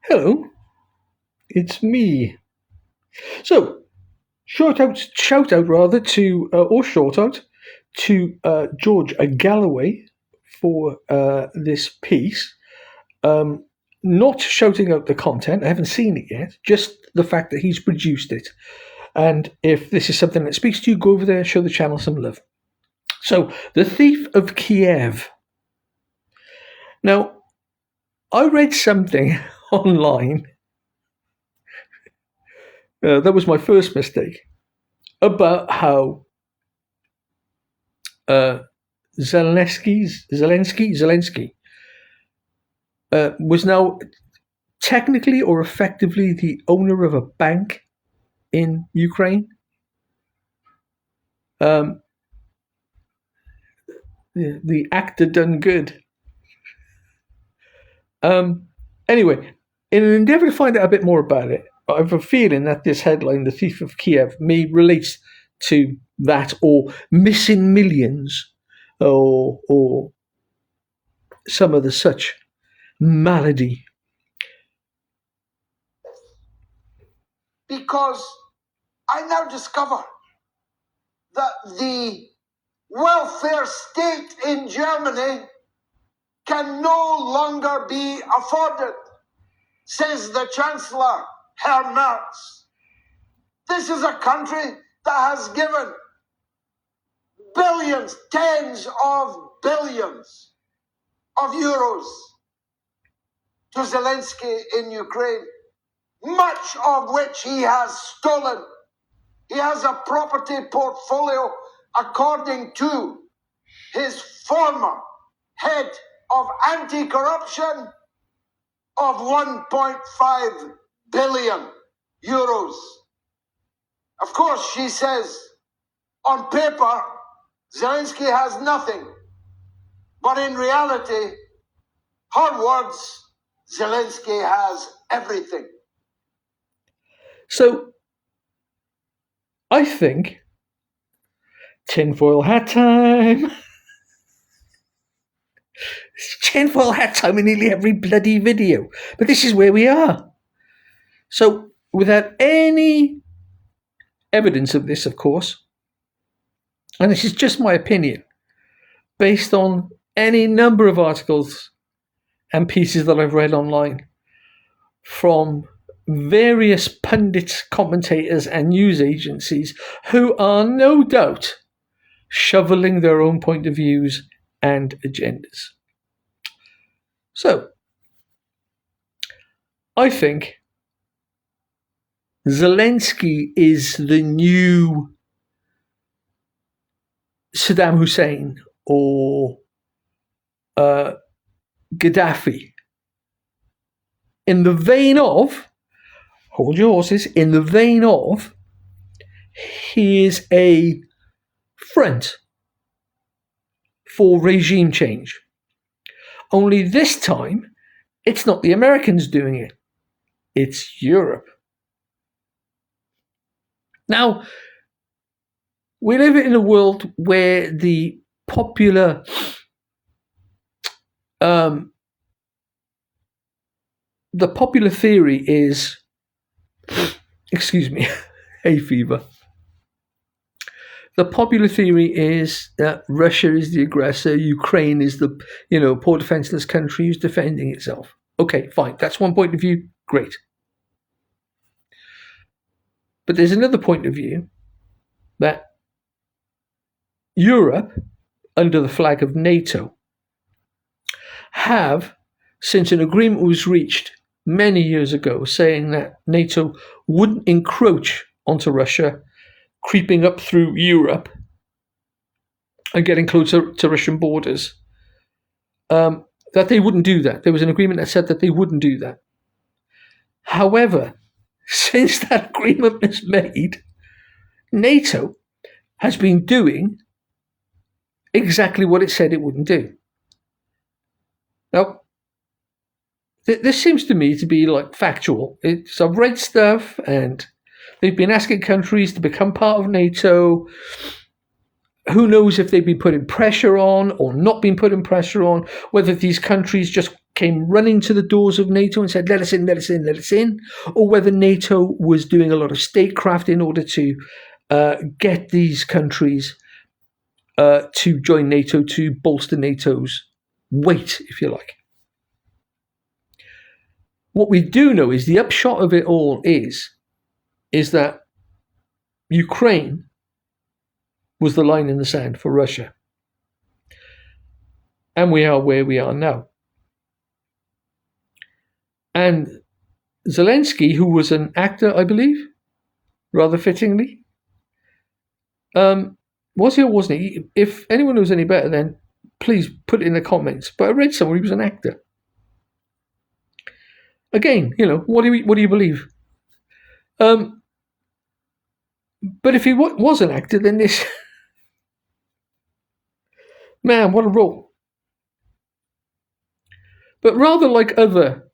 Hello, it's me. So, shout out rather to, or short out to George Galloway for this piece. Um, Not shouting out the content, I haven't seen it yet, just the fact that he's produced it. And if this is something that speaks to you, go over there, show the channel some love. So, The Thief of Kiev. Now, I read something online. That was my first mistake about how uh, Zelensky was now technically or effectively the owner of a bank in Ukraine. Um, the actor done good. Anyway, in an endeavor to find out a bit more about it, I have a feeling that this headline, "The Thief of Kiev," may relate to that or missing millions or some other such malady. Because I now discover that the welfare state in Germany can no longer be afforded, says the Chancellor, Herr Merz. This is a country that has given billions, tens of billions of euros to Zelensky in Ukraine, much of which he has stolen. He has a property portfolio, according to his former head of anti-corruption, of 1.5 billion euros. Of course, she says, on paper, Zelensky has nothing. But in reality, her words, Zelensky has everything. So, I think tinfoil hat time. It's tinfoil hat time in nearly every bloody video. But this is where we are. So, without any evidence of this, of course, and this is just my opinion, based on any number of articles and pieces that I've read online from various pundits, commentators, and news agencies who are no doubt shoveling their own point of views and agendas. So, I think Zelensky is the new Saddam Hussein or Gaddafi. In the vein of, hold your horses, in the vein of, he is a front for regime change. Only this time, it's not the Americans doing it, it's Europe. Now, we live in a world where the popular theory is, excuse me, hay fever. The popular theory is that Russia is the aggressor, Ukraine is the, poor defenseless country who's defending itself. Okay, fine. That's one point of view. Great. But there's another point of view that Europe, under the flag of NATO, have, since an agreement was reached many years ago saying that NATO wouldn't encroach onto Russia, creeping up through Europe and getting closer to Russian borders, that they wouldn't do that. There was an agreement that said that they wouldn't do that. However, since that agreement was made, NATO has been doing exactly what it said it wouldn't do. Now, this seems to me to be like factual. I've read stuff and they've been asking countries to become part of NATO. Who knows if they've been putting pressure on or not been putting pressure on, whether these countries just came running to the doors of NATO and said, let us in, let us in, let us in, or whether NATO was doing a lot of statecraft in order to get these countries to join NATO, to bolster NATO's weight, if you like. What we do know is the upshot of it all is that Ukraine was the line in the sand for Russia. And we are where we are now. And Zelensky, who was an actor, I believe, rather fittingly, was he or wasn't he? If anyone knows any better, then please put it in the comments. But I read somewhere he was an actor. Again, what do you believe? But if he was an actor, then this man, what a role. But rather like other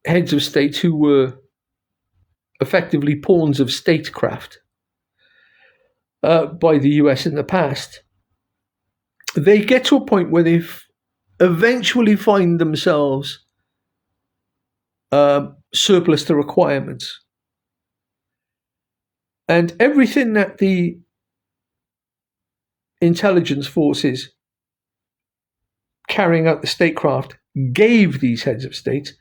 heads of state who were effectively pawns of statecraft by the US in the past, they get to a point where they eventually find themselves surplus to requirements. And everything that the intelligence forces carrying out the statecraft gave these heads of state,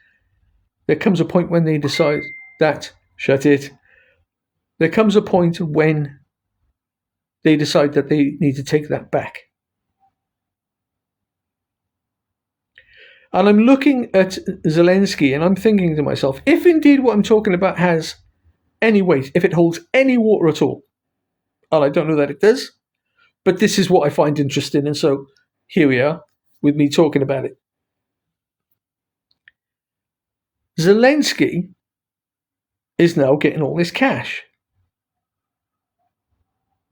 there comes a point when they decide that, shut it. There comes a point when they decide that they need to take that back. And I'm looking at Zelensky and I'm thinking to myself, if indeed what I'm talking about has any weight, if it holds any water at all, and I don't know that it does, but this is what I find interesting, and so here we are with me talking about it. Zelensky is now getting all this cash.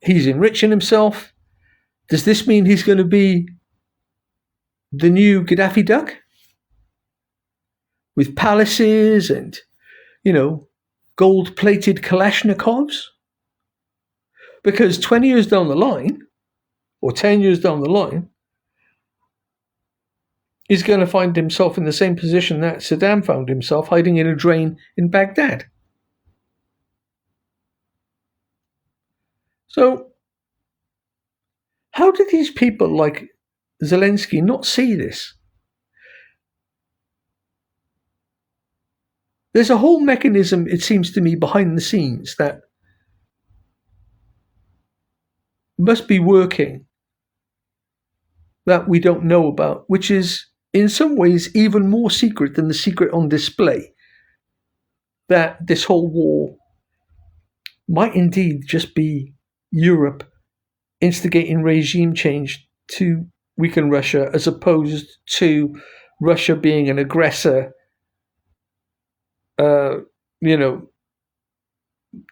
He's enriching himself. Does this mean he's going to be the new Gaddafi duck? With palaces and, gold-plated Kalashnikovs? Because 20 years down the line, or 10 years down the line, he's going to find himself in the same position that Saddam found himself, hiding in a drain in Baghdad. So, how do these people like Zelensky not see this? There's a whole mechanism, it seems to me, behind the scenes that must be working that we don't know about, which is in some ways even more secret than the secret on display. That this whole war might indeed just be Europe instigating regime change to weaken Russia, as opposed to Russia being an aggressor,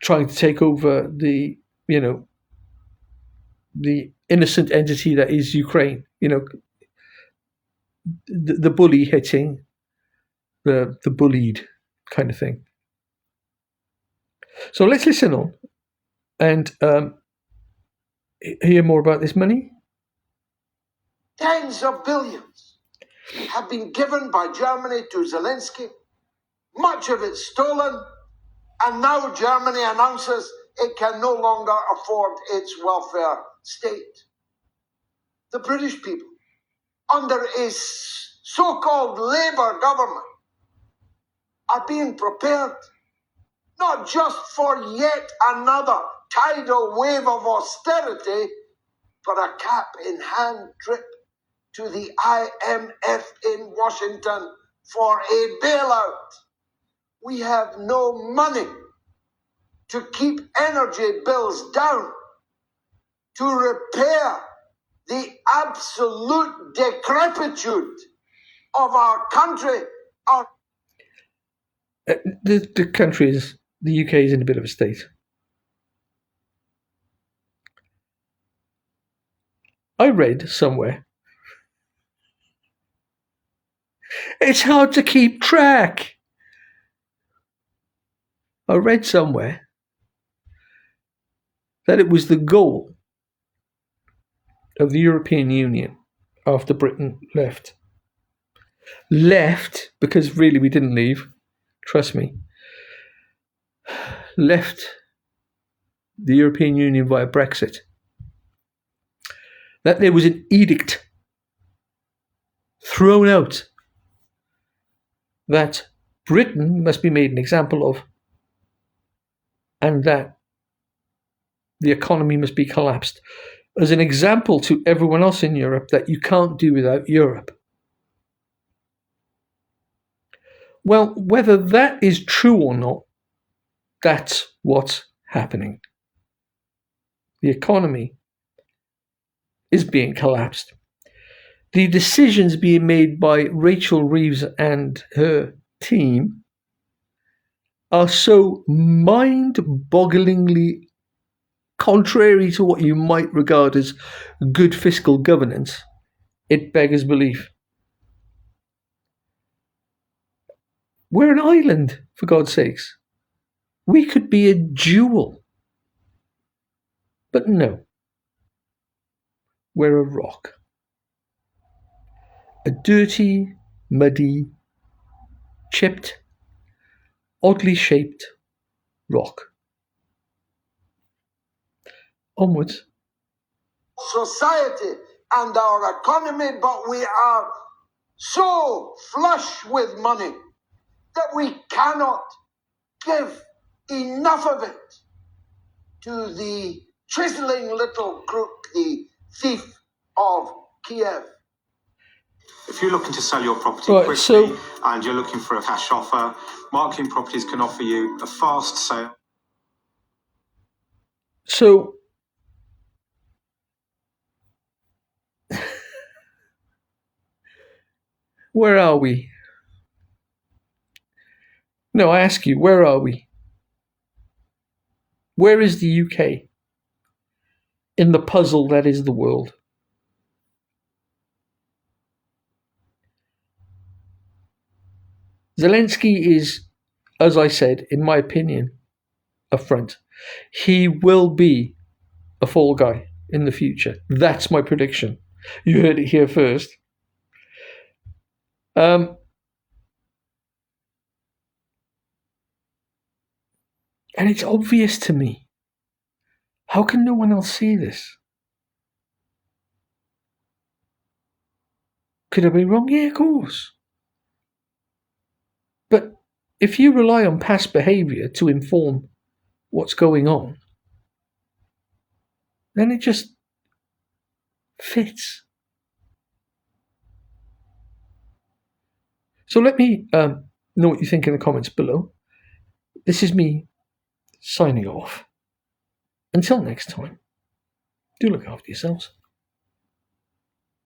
trying to take over the innocent entity that is Ukraine. The bully hitting the bullied kind of thing. So let's listen on and hear more about this money. Tens of billions have been given by Germany to Zelensky, much of it stolen, and now Germany announces it can no longer afford its welfare state. The British people, under a so-called Labour government, are being prepared not just for yet another tidal wave of austerity, but a cap-in-hand trip to the IMF in Washington for a bailout. We have no money to keep energy bills down, to repair the absolute decrepitude of our country. The country is, the UK is in a bit of a state. I read somewhere, it's hard to keep track. I read somewhere that it was the goal of the European Union after Britain left left, because really we didn't leave, trust me, left the European Union via Brexit, that there was an edict thrown out that Britain must be made an example of, and that the economy must be collapsed as an example to everyone else in Europe that you can't do without Europe. Well, whether that is true or not, that's what's happening. The economy is being collapsed. The decisions being made by Rachel Reeves and her team are so mind-bogglingly contrary to what you might regard as good fiscal governance, it beggars belief. We're an island, for God's sakes. We could be a jewel. But no. We're a rock. A dirty, muddy, chipped, oddly shaped rock. Onwards. Society and our economy, but we are so flush with money that we cannot give enough of it to the chiseling little crook, the thief of Kiev. If you're looking to sell your property quickly and you're looking for a cash offer, Marketing Properties can offer you a fast sale. So, where are we? No, I ask you, where are we? Where is the UK in the puzzle that is the world? Zelensky is, as I said, in my opinion, a front. He will be a fall guy in the future. That's my prediction. You heard it here first. And it's obvious to me. How can no one else see this? Could I be wrong? Yeah, of course. But if you rely on past behaviour to inform what's going on, then it just fits. So let me know what you think in the comments below. This is me signing off. Until next time, do look after yourselves.